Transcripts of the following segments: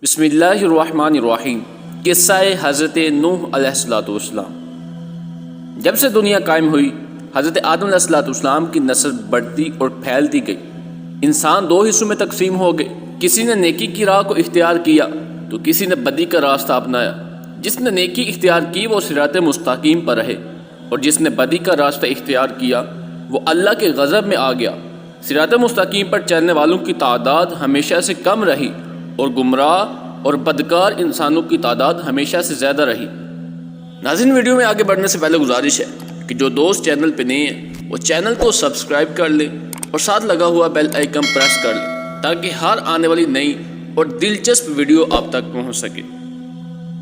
بسم اللہ الرحمن الرحیم۔ قصہ حضرت نوح علیہ السلام۔ جب سے دنیا قائم ہوئی، حضرت آدم علیہ السلام کی نسل بڑھتی اور پھیلتی گئی۔ انسان دو حصوں میں تقسیم ہو گئے، کسی نے نیکی کی راہ کو اختیار کیا تو کسی نے بدی کا راستہ اپنایا۔ جس نے نیکی اختیار کی وہ صراط مستقیم پر رہے، اور جس نے بدی کا راستہ اختیار کیا وہ اللہ کے غضب میں آ گیا۔ صراط مستقیم پر چلنے والوں کی تعداد ہمیشہ سے کم رہی اور گمراہ اور بدکار انسانوں کی تعداد ہمیشہ سے زیادہ رہی۔ ناظرین، ویڈیو میں آگے بڑھنے سے پہلے گزارش ہے کہ جو دوست چینل پہ نئے ہیں وہ چینل کو سبسکرائب کر لیں اور ساتھ لگا ہوا بیل آئیکن پریس کر لیں تاکہ ہر آنے والی نئی اور دلچسپ ویڈیو آپ تک پہنچ سکے۔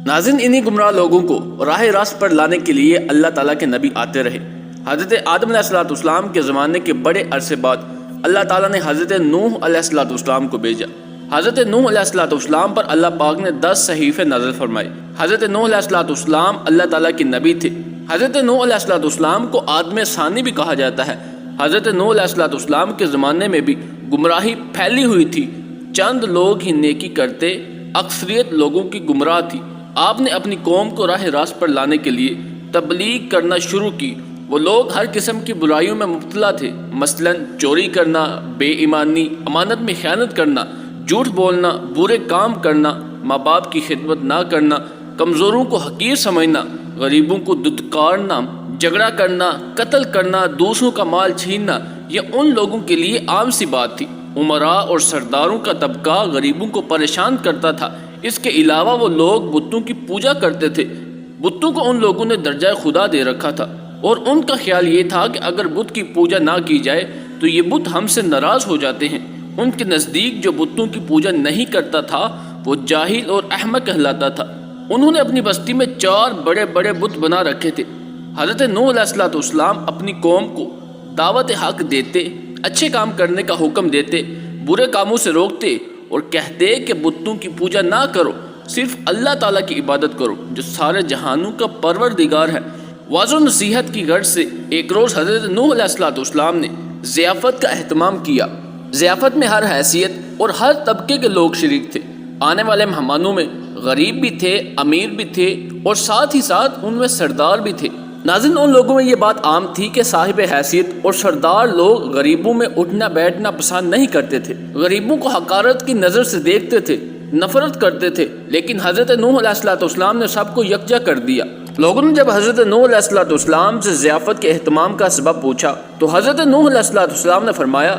ناظرین، انہی گمراہ لوگوں کو راہ راست پر لانے کے لیے اللہ تعالیٰ کے نبی آتے رہے۔ حضرت آدم علیہ السلام کے زمانے کے بڑے عرصے بعد اللہ تعالیٰ نے حضرت نوح علیہ السلام کو بھیجا۔ حضرت نوح علیہ السلام پر اللہ پاک نے 10 صحیفے نازل فرمائے۔ حضرت نوح علیہ السلام اللہ تعالیٰ کے نبی تھے۔ حضرت نوح علیہ السلام کو آدم ثانی بھی کہا جاتا ہے۔ حضرت نوح علیہ السلام کے زمانے میں بھی گمراہی پھیلی ہوئی تھی، چند لوگ ہی نیکی کرتے، اکثریت لوگوں کی گمراہ تھی۔ آپ نے اپنی قوم کو راہ راست پر لانے کے لیے تبلیغ کرنا شروع کی۔ وہ لوگ ہر قسم کی برائیوں میں مبتلا تھے، مثلا چوری کرنا، بے ایمانی، امانت میں خیانت کرنا، جھوٹ بولنا، برے کام کرنا، ماں باپ کی خدمت نہ کرنا، کمزوروں کو حقیر سمجھنا، غریبوں کو دھتکارنا، جھگڑا کرنا، قتل کرنا، دوسروں کا مال چھیننا، یہ ان لوگوں کے لیے عام سی بات تھی۔ امراء اور سرداروں کا طبقہ غریبوں کو پریشان کرتا تھا۔ اس کے علاوہ وہ لوگ بتوں کی پوجا کرتے تھے۔ بتوں کو ان لوگوں نے درجہ خدا دے رکھا تھا، اور ان کا خیال یہ تھا کہ اگر بت کی پوجا نہ کی جائے تو یہ بت ہم سے ناراض ہو جاتے ہیں۔ ان کے نزدیک جو بتوں کی پوجا نہیں کرتا تھا وہ جاہل اور احمق کہلاتا تھا۔ انہوں نے اپنی بستی میں 4 بڑے بڑے بت بنا رکھے تھے۔ حضرت نوح علیہ السلام اپنی قوم کو دعوت حق دیتے، اچھے کام کرنے کا حکم دیتے، برے کاموں سے روکتے اور کہتے کہ بتوں کی پوجا نہ کرو، صرف اللہ تعالیٰ کی عبادت کرو جو سارے جہانوں کا پروردگار ہے۔ واضح و نصیحت کی غرض سے ایک روز حضرت نوح علیہ السلام نے ضیافت کا اہتمام کیا۔ ضیافت میں ہر حیثیت اور ہر طبقے کے لوگ شریک تھے۔ آنے والے مہمانوں میں غریب بھی تھے، امیر بھی تھے، اور ساتھ ہی ساتھ ان میں سردار بھی تھے۔ ناظرین، ان لوگوں میں یہ بات عام تھی کہ صاحب حیثیت اور سردار لوگ غریبوں میں اٹھنا بیٹھنا پسند نہیں کرتے تھے، غریبوں کو حقارت کی نظر سے دیکھتے تھے، نفرت کرتے تھے۔ لیکن حضرت نوح علیہ السلام نے سب کو یکجا کر دیا۔ لوگوں نے جب حضرت نوح علیہ السلام سے ضیافت کے اہتمام کا سبب پوچھا تو حضرت نوح علیہ السلام نے فرمایا،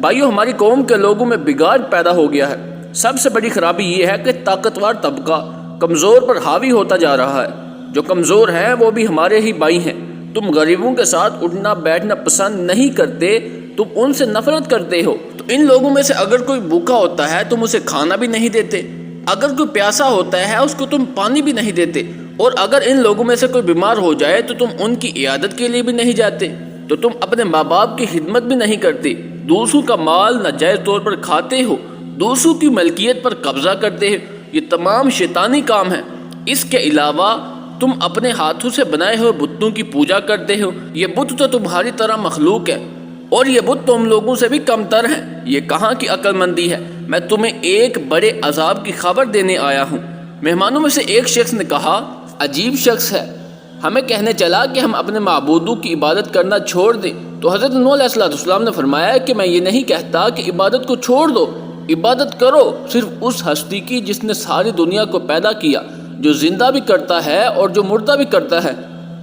بھائیو، ہماری قوم کے لوگوں میں بگاڑ پیدا ہو گیا ہے۔ سب سے بڑی خرابی یہ ہے کہ طاقتور طبقہ کمزور پر حاوی ہوتا جا رہا ہے۔ جو کمزور ہیں وہ بھی ہمارے ہی بھائی ہیں۔ تم غریبوں کے ساتھ اٹھنا بیٹھنا پسند نہیں کرتے، تم ان سے نفرت کرتے ہو۔ تو ان لوگوں میں سے اگر کوئی بھوکا ہوتا ہے تم اسے کھانا بھی نہیں دیتے، اگر کوئی پیاسا ہوتا ہے اس کو تم پانی بھی نہیں دیتے، اور اگر ان لوگوں میں سے کوئی بیمار ہو جائے تو تم ان کی عیادت کے لیے بھی نہیں جاتے، تو تم اپنے ماں باپ کی خدمت بھی نہیں کرتے، دوسروں کا مال ناجائز طور پر کھاتے ہو، دوسروں کی ملکیت پر قبضہ کرتے ہو۔ یہ تمام شیطانی کام ہیں۔ اس کے علاوہ تم اپنے ہاتھوں سے بنائے ہوئے بتوں کی پوجا کرتے ہو۔ یہ بت تو تمہاری طرح مخلوق ہے، اور یہ بت تم لوگوں سے بھی کم تر ہیں۔ یہ کہاں کی عقل مندی ہے؟ میں تمہیں ایک بڑے عذاب کی خبر دینے آیا ہوں۔ مہمانوں میں سے ایک شخص نے کہا، عجیب شخص ہے، ہمیں کہنے چلا کہ ہم اپنے معبودوں کی عبادت کرنا چھوڑ دیں۔ تو حضرت نوح علیہ السلام نے فرمایا کہ میں یہ نہیں کہتا کہ عبادت کو چھوڑ دو، عبادت کرو صرف اس ہستی کی جس نے ساری دنیا کو پیدا کیا، جو زندہ بھی کرتا ہے اور جو مردہ بھی کرتا ہے۔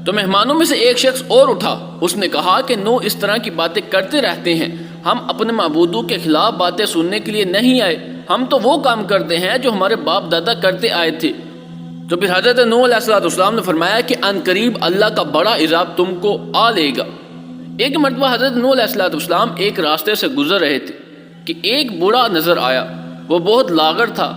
تو مہمانوں میں سے ایک شخص اور اٹھا، اس نے کہا کہ نوح اس طرح کی باتیں کرتے رہتے ہیں، ہم اپنے معبودوں کے خلاف باتیں سننے کے لیے نہیں آئے، ہم تو وہ کام کرتے ہیں جو ہمارے باپ دادا کرتے آئے تھے۔ تو پھر حضرت نوح علیہ السلام نے فرمایا کہ ان قریب اللہ کا بڑا عذاب تم کو آ لے گا۔ ایک مرتبہ حضرت نوح علیہ السلام ایک راستے سے گزر رہے تھے کہ ایک بوڑھا نظر آیا، وہ بہت لاغر تھا۔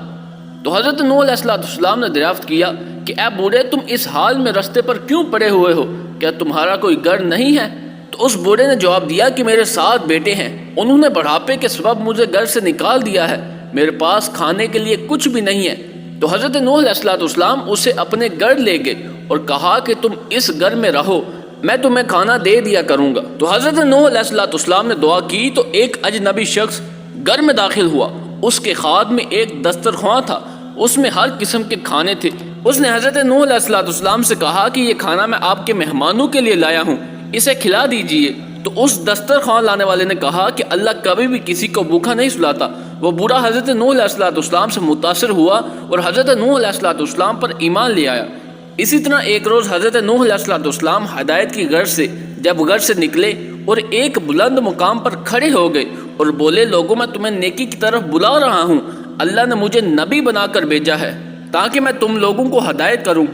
تو حضرت نوح علیہ السلام نے دریافت کیا کہ اے بوڑھے، تم اس حال میں راستے پر کیوں پڑے ہوئے ہو؟ کیا تمہارا کوئی گھر نہیں ہے؟ تو اس بوڑھے نے جواب دیا کہ میرے 7 بیٹے ہیں، انہوں نے بڑھاپے کے سبب مجھے گھر سے نکال دیا ہے، میرے پاس کھانے کے لیے کچھ بھی نہیں ہے۔ تو حضرت نوح علیہ السلام اسے اپنے گھر لے گئے اور کہا کہ تم اس گھر میں رہو، میں تمہیں کھانا دے دیا کروں گا۔ تو حضرت نوح علیہ السلام نے دعا کی تو ایک اجنبی شخص گھر میں داخل ہوا۔ اس کے ہاتھ میں ایک دسترخوان تھا اس میں ہر قسم کے کھانے تھے۔ اس نے حضرت نوح علیہ السلام سے کہا کہ یہ کھانا میں آپ کے مہمانوں کے لیے لایا ہوں، اسے کھلا دیجئے۔ تو اس دسترخوان لانے والے نے کہا کہ اللہ کبھی بھی کسی کو بھوکا نہیں سلاتا۔ وہ بوڑھا حضرت نوح علیہ السلام سے متاثر ہوا اور حضرت نوح علیہ السلام پر ایمان لے آیا۔ اسی طرح ایک روز حضرت نوح علیہ السلام ہدایت کی غرض سے جب گھر سے نکلے اور ایک بلند مقام پر کھڑے ہو گئے اور بولے، لوگوں میں تمہیں نیکی کی طرف بلا رہا ہوں، اللہ نے مجھے نبی بنا کر بھیجا ہے تاکہ میں تم لوگوں کو ہدایت کروں،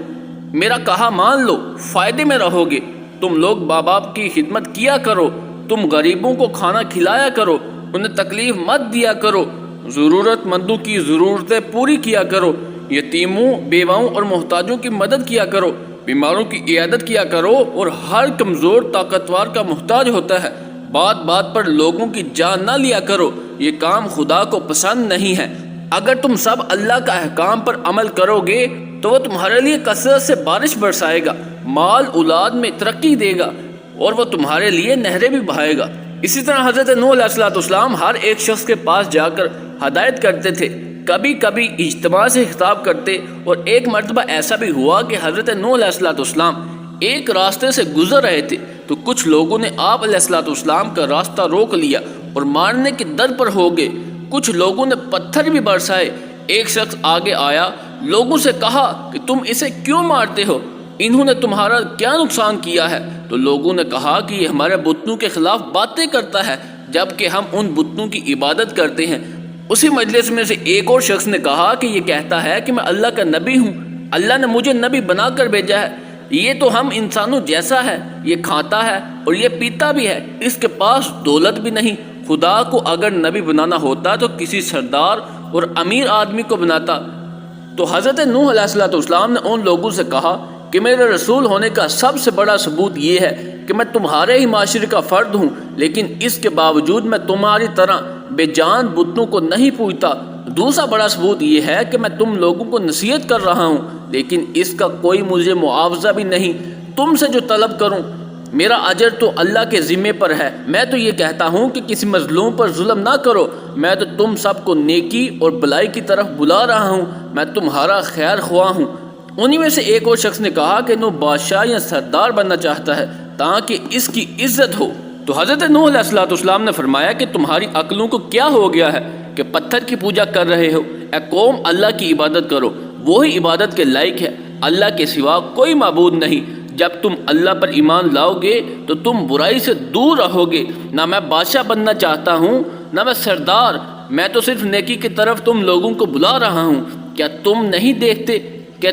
میرا کہا مان لو، فائدے میں رہو گے، تم لوگ ماں باپ کی خدمت کیا کرو، تم غریبوں کو کھانا کھلایا کرو، انہیں تکلیف مت دیا کرو، ضرورت مندوں کی ضرورتیں پوری کیا کرو، یتیموں، بیواؤں اور محتاجوں کی مدد کیا کرو، بیماروں کی عیادت کیا کرو، اور ہر کمزور طاقتور کا محتاج ہوتا ہے، بات بات پر لوگوں کی جان نہ لیا کرو، یہ کام خدا کو پسند نہیں ہے۔ اگر تم سب اللہ کا احکام پر عمل کرو گے تو وہ تمہارے لیے کثرت سے بارش برسائے گا، مال اولاد میں ترقی دے گا، اور وہ تمہارے لیے نہریں بھی بہائے گا۔ اسی طرح حضرت نوح علیہ السلام ہر ایک شخص کے پاس جا کر ہدایت کرتے تھے، کبھی کبھی اجتماع سے خطاب کرتے، اور ایک مرتبہ ایسا بھی ہوا کہ حضرت نوح علیہ السلام ایک راستے سے گزر رہے تھے تو کچھ لوگوں نے آپ علیہ السلام کا راستہ روک لیا اور مارنے کے در پر ہو گئے۔ کچھ لوگوں نے پتھر بھی برسائے۔ ایک شخص آگے آیا، لوگوں سے کہا کہ تم اسے کیوں مارتے ہو؟ انہوں نے تمہارا کیا نقصان کیا ہے؟ تو لوگوں نے کہا کہ یہ ہمارے بتوں کے خلاف باتیں کرتا ہے جبکہ ہم ان بتوں کی عبادت کرتے ہیں۔ اسی مجلس میں سے ایک اور شخص نے کہا کہ یہ کہتا ہے کہ میں اللہ کا نبی ہوں، اللہ نے مجھے نبی بنا کر بھیجا ہے، یہ تو ہم انسانوں جیسا ہے، یہ کھاتا ہے اور یہ پیتا بھی ہے، اس کے پاس دولت بھی نہیں۔ خدا کو اگر نبی بنانا ہوتا تو کسی سردار اور امیر آدمی کو بناتا۔ تو حضرت نوح علیہ السلام نے ان لوگوں سے کہا کہ میرے رسول ہونے کا سب سے بڑا ثبوت یہ ہے کہ میں تمہارے ہی معاشرے کا فرد ہوں، لیکن اس کے باوجود میں تمہاری طرح بے جان بتوں کو نہیں پوجتا۔ دوسرا بڑا ثبوت یہ ہے کہ میں تم لوگوں کو نصیحت کر رہا ہوں، لیکن اس کا کوئی مجھے معاوضہ بھی نہیں۔ تم سے جو طلب کروں، میرا اجر تو اللہ کے ذمے پر ہے۔ میں تو یہ کہتا ہوں کہ کسی مظلوم پر ظلم نہ کرو، میں تو تم سب کو نیکی اور بلائی کی طرف بلا رہا ہوں، میں تمہارا خیر خواہ ہوں۔ انہی میں سے ایک اور شخص نے کہا کہ نوح بادشاہ یا سردار بننا چاہتا ہے تاکہ اس کی عزت ہو۔ تو حضرت نوح علیہ السلام نے فرمایا کہ تمہاری عقلوں کو کیا ہو گیا ہے کہ پتھر کی پوجا کر رہے ہو؟ اے قوم، اللہ کی عبادت کرو، وہی عبادت کے لائق ہے، اللہ کے سوا کوئی معبود نہیں۔ جب تم اللہ پر ایمان لاؤ گے تو تم برائی سے دور رہو گے۔ نہ میں بادشاہ بننا چاہتا ہوں نہ میں سردار، میں تو صرف نیکی کی طرف تم لوگوں کو بلا رہا ہوں۔ کیا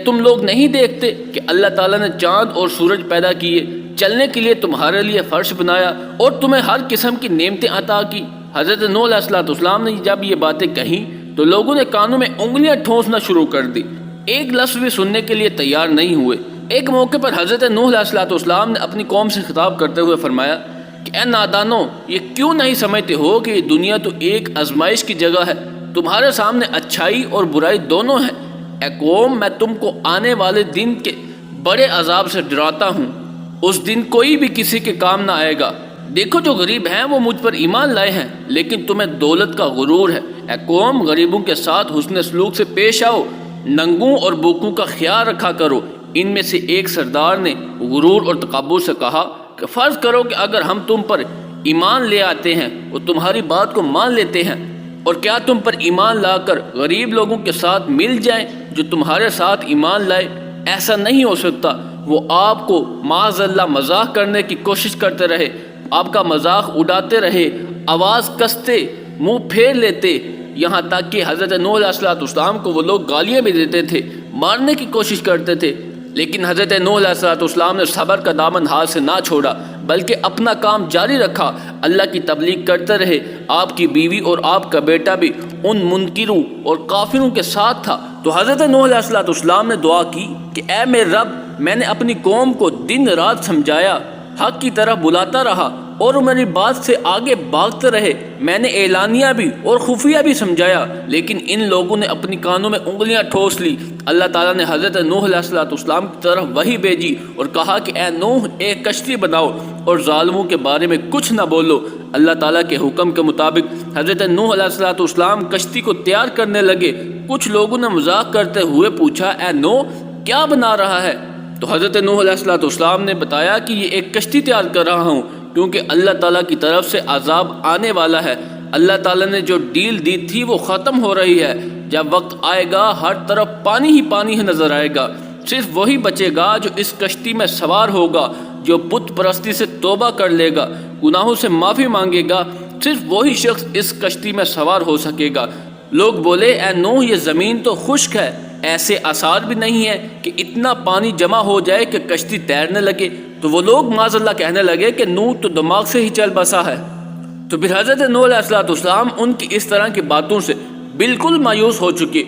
تم لوگ نہیں دیکھتے کہ اللہ تعالیٰ نے چاند اور سورج پیدا کیے، چلنے کے لیے تمہارے لیے فرش بنایا اور تمہیں ہر قسم کی نعمتیں عطا کی؟ حضرت نوح علیہ السلام نے جب یہ باتیں کہیں تو لوگوں نے کانوں میں انگلیاں ٹھونسنا شروع کر دی، ایک لفظ بھی سننے کے لیے تیار نہیں ہوئے۔ ایک موقع پر حضرت نوح علیہ السلام نے اپنی قوم سے خطاب کرتے ہوئے فرمایا کہ اے نادانو، یہ کیوں نہیں سمجھتے ہو کہ یہ دنیا تو ایک آزمائش کی جگہ ہے، تمہارے سامنے اچھائی اور برائی دونوں ہیں۔ اے قوم، میں تم کو آنے والے دن کے بڑے عذاب سے ڈراتا ہوں، اس دن کوئی بھی کسی کے کام نہ آئے گا۔ دیکھو جو غریب ہیں وہ مجھ پر ایمان لائے ہیں، لیکن تمہیں دولت کا غرور ہے۔ اے قوم، غریبوں کے ساتھ حسن سلوک سے پیش آؤ، ننگوں اور بھوکوں کا خیال رکھا کرو۔ ان میں سے ایک سردار نے غرور اور تکبر سے کہا کہ فرض کرو کہ اگر ہم تم پر ایمان لے آتے ہیں اور تمہاری بات کو مان لیتے ہیں، اور کیا تم پر ایمان لا کر غریب لوگوں کے ساتھ مل جائیں جو تمہارے ساتھ ایمان لائے؟ ایسا نہیں ہو سکتا۔ وہ آپ کو معاذ اللہ مذاق کرنے کی کوشش کرتے رہے، آپ کا مذاق اڑاتے رہے، آواز کستے، منہ پھیر لیتے، یہاں تک کہ حضرت نوح علیہ السلام کو وہ لوگ گالیاں بھی دیتے تھے، مارنے کی کوشش کرتے تھے، لیکن حضرت نوح علیہ السلام نے صبر کا دامن ہاتھ سے نہ چھوڑا بلکہ اپنا کام جاری رکھا، اللہ کی تبلیغ کرتے رہے۔ آپ کی بیوی اور آپ کا بیٹا بھی ان منکروں اور کافروں کے ساتھ تھا۔ تو حضرت نوح علیہ السلام نے دعا کی کہ اے میرے رب، میں نے اپنی قوم کو دن رات سمجھایا، حق کی طرف بلاتا رہا، اور میری بات سے آگے بھاگتے رہے۔ میں نے اعلانیہ بھی اور خفیہ بھی سمجھایا، لیکن ان لوگوں نے اپنی کانوں میں انگلیاں ٹھوس لی۔ اللہ تعالیٰ نے حضرت نوح علیہ السلام کی طرف وحی بھیجی اور کہا کہ اے نوح، ایک کشتی بناؤ اور ظالموں کے بارے میں کچھ نہ بولو۔ اللہ تعالیٰ کے حکم کے مطابق حضرت نوح علیہ السلام کشتی کو تیار کرنے لگے۔ کچھ لوگوں نے مذاق کرتے ہوئے پوچھا، اے نوح، کیا بنا رہا ہے؟ تو حضرت نوح علیہ السلام نے بتایا کہ یہ ایک کشتی تیار کر رہا ہوں، کیونکہ اللہ تعالیٰ کی طرف سے عذاب آنے والا ہے۔ اللہ تعالیٰ نے جو ڈیل دی تھی وہ ختم ہو رہی ہے۔ جب وقت آئے گا ہر طرف پانی ہی پانی نظر آئے گا، صرف وہی بچے گا جو اس کشتی میں سوار ہوگا، جو بت پرستی سے توبہ کر لے گا، گناہوں سے معافی مانگے گا، صرف وہی شخص اس کشتی میں سوار ہو سکے گا۔ لوگ بولے، اے نوح، یہ زمین تو خشک ہے، ایسے آثار بھی نہیں ہے کہ اتنا پانی جمع ہو جائے کہ کشتی تیرنے لگے۔ تو وہ لوگ معاذ اللہ کہنے لگے کہ نوح تو دماغ سے ہی چل بسا ہے۔ تو پھر حضرت نوح علیہ السلام ان کی اس طرح کی باتوں سے بالکل مایوس ہو چکے،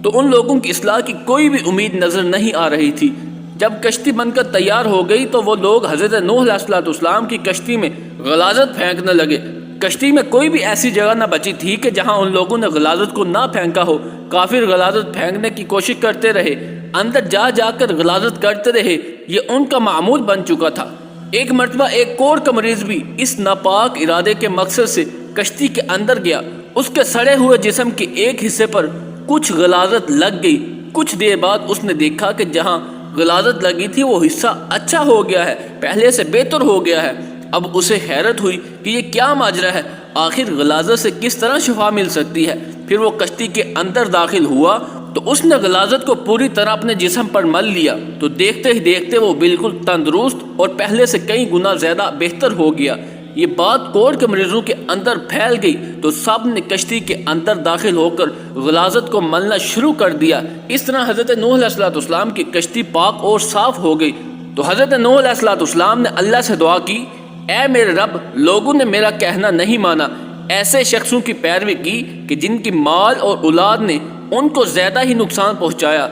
تو ان لوگوں کی اصلاح کی کوئی بھی امید نظر نہیں آ رہی تھی۔ جب کشتی بن کر تیار ہو گئی تو وہ لوگ حضرت نوح علیہ السلام کی کشتی میں غلاظت پھینکنے لگے۔ کشتی میں کوئی بھی ایسی جگہ نہ بچی تھی کہ جہاں ان لوگوں نے غلاظت کو نہ پھینکا ہو۔ کافر غلاظت پھینکنے کی کوشش کرتے رہے، اندر جا جا کر غلاظت کرتے رہے، یہ ان کا معمول بن چکا تھا۔ ایک مرتبہ ایک کوڑ کا مریض بھی اس ناپاک ارادے کے مقصد سے کشتی کے اندر گیا۔ اس کے سڑے ہوئے جسم کے ایک حصے پر کچھ غلاظت لگ گئی۔ کچھ دیر بعد اس نے دیکھا کہ جہاں غلاظت لگی تھی وہ حصہ اچھا ہو گیا ہے، پہلے سے بہتر ہو گیا ہے۔ اب اسے حیرت ہوئی کہ یہ کیا ماجرا ہے، آخر غلاظت سے کس طرح شفا مل سکتی ہے۔ پھر وہ کشتی کے اندر داخل ہوا تو اس نے غلاظت کو پوری طرح اپنے جسم پر مل لیا، تو دیکھتے ہی دیکھتے وہ بالکل تندرست اور پہلے سے کئی گنا زیادہ بہتر ہو گیا۔ یہ بات کوڑ کے مریضوں کے اندر پھیل گئی تو سب نے کشتی کے اندر داخل ہو کر غلاظت کو ملنا شروع کر دیا۔ اس طرح حضرت نوح علیہ السلام کی کشتی پاک اور صاف ہو گئی۔ تو حضرت نوح علیہ السلام نے اللہ سے دعا کی، اے میرے رب، لوگوں نے میرا کہنا نہیں مانا، ایسے شخصوں کی پیروی کی کہ جن کی مال اور اولاد نے ان کو زیادہ ہی نقصان پہنچایا،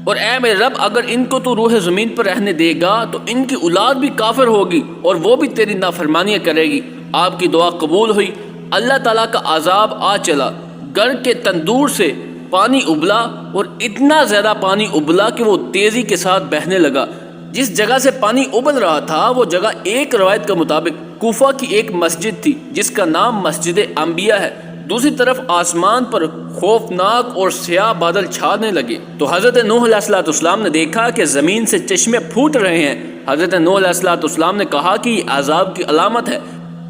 اور اے میرے رب، اگر ان کو تو روح زمین پر رہنے دے گا تو ان کی اولاد بھی کافر ہوگی اور وہ بھی تیری نافرمانیاں کرے گی۔ آپ کی دعا قبول ہوئی، اللہ تعالیٰ کا عذاب آ چلا، گر کے تندور سے پانی ابلا اور اتنا زیادہ پانی ابلا کہ وہ تیزی کے ساتھ بہنے لگا۔ جس جگہ سے پانی ابل رہا تھا وہ جگہ ایک روایت کے مطابق کوفہ کی ایک مسجد تھی جس کا نام مسجد انبیاء ہے۔ دوسری طرف آسمان پر خوفناک اور سیاہ بادل چھانے لگے تو حضرت نوح علیہ السلام نے دیکھا کہ زمین سے چشمے پھوٹ رہے ہیں۔ حضرت نوح علیہ السلام نے کہا کہ یہ عذاب کی علامت ہے۔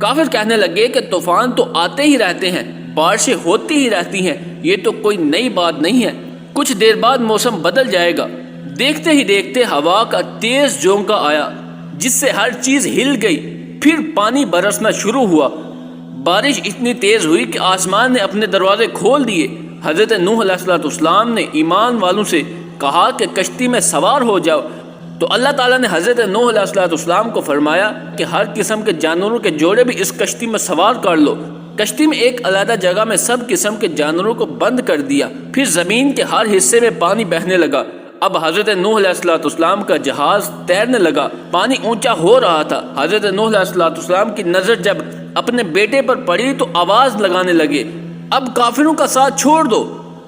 کافر کہنے لگے کہ طوفان تو آتے ہی رہتے ہیں، بارشیں ہوتی ہی رہتی ہیں، یہ تو کوئی نئی بات نہیں ہے، کچھ دیر بعد موسم بدل جائے گا۔ دیکھتے ہی دیکھتے ہوا کا تیز جھونکا آیا جس سے ہر چیز ہل گئی، پھر پانی برسنا شروع ہوا۔ بارش اتنی تیز ہوئی کہ آسمان نے اپنے دروازے کھول دیے۔ حضرت نوح علیہ السلام نے ایمان والوں سے کہا کہ کشتی میں سوار ہو جاؤ، تو اللہ تعالیٰ نے حضرت نوح علیہ السلام کو فرمایا کہ ہر قسم کے جانوروں کے جوڑے بھی اس کشتی میں سوار کر لو۔ کشتی میں ایک علیحدہ جگہ میں سب قسم کے جانوروں کو بند کر دیا، پھر زمین کے ہر حصے میں پانی بہنے لگا۔ اب حضرت نوح علیہ السلام کا جہاز تیرنے لگا، پانی اونچا ہو رہا تھا۔ حضرت نوح علیہ السلام کی نظر جب اپنے بیٹے پر پڑی تو آواز لگانے لگے، اب کافروں کا ساتھ چھوڑ دو۔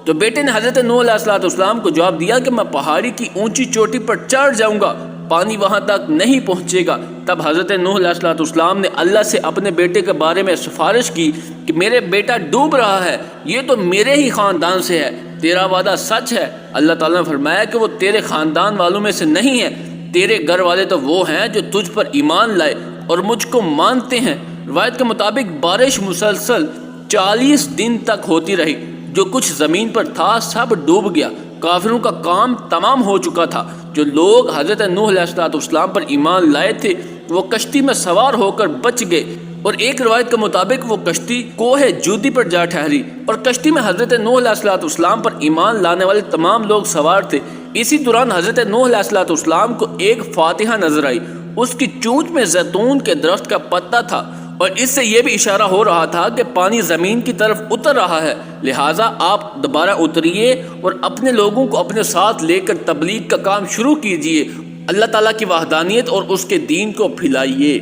تو بیٹے نے حضرت نوح علیہ السلام کو جواب دیا کہ میں پہاڑی کی اونچی چوٹی پر چڑھ جاؤں گا، پانی وہاں تک نہیں پہنچے گا۔ تب حضرت نوح علیہ السلام نے اللہ سے اپنے بیٹے کے بارے میں سفارش کی کہ میرے بیٹا ڈوب رہا ہے، یہ تو میرے ہی خاندان سے ہے، تیرا وعدہ سچ ہے۔ اللہ تعالیٰ نے فرمایا کہ وہ تیرے خاندان والوں میں سے نہیں ہے، تیرے گھر والے تو وہ ہیں جو تجھ پر ایمان لائے اور مجھ کو مانتے ہیں۔ روایت کے مطابق بارش مسلسل 40 دن تک ہوتی رہی، جو کچھ زمین پر تھا سب ڈوب گیا، کافروں کا کام تمام ہو چکا تھا۔ جو لوگ حضرت نوح علیہ السلام پر ایمان لائے تھے وہ کشتی میں سوار ہو کر بچ گئے، اور ایک روایت کے مطابق وہ کشتی کوہ جودی پر جا ٹھہری، اور کشتی میں حضرت نوح علیہ السلام پر ایمان لانے والے تمام لوگ سوار تھے۔ اسی دوران حضرت نوح علیہ السلام کو ایک فاتحہ نظر آئی، اس کی چونچ میں زیتون کے درخت کا پتا تھا، اور اس سے یہ بھی اشارہ ہو رہا تھا کہ پانی زمین کی طرف اتر رہا ہے، لہٰذا آپ دوبارہ اتریے اور اپنے لوگوں کو اپنے ساتھ لے کر تبلیغ کا کام شروع کیجیے، اللہ تعالیٰ کی وحدانیت اور اس کے دین کو پھیلائیے۔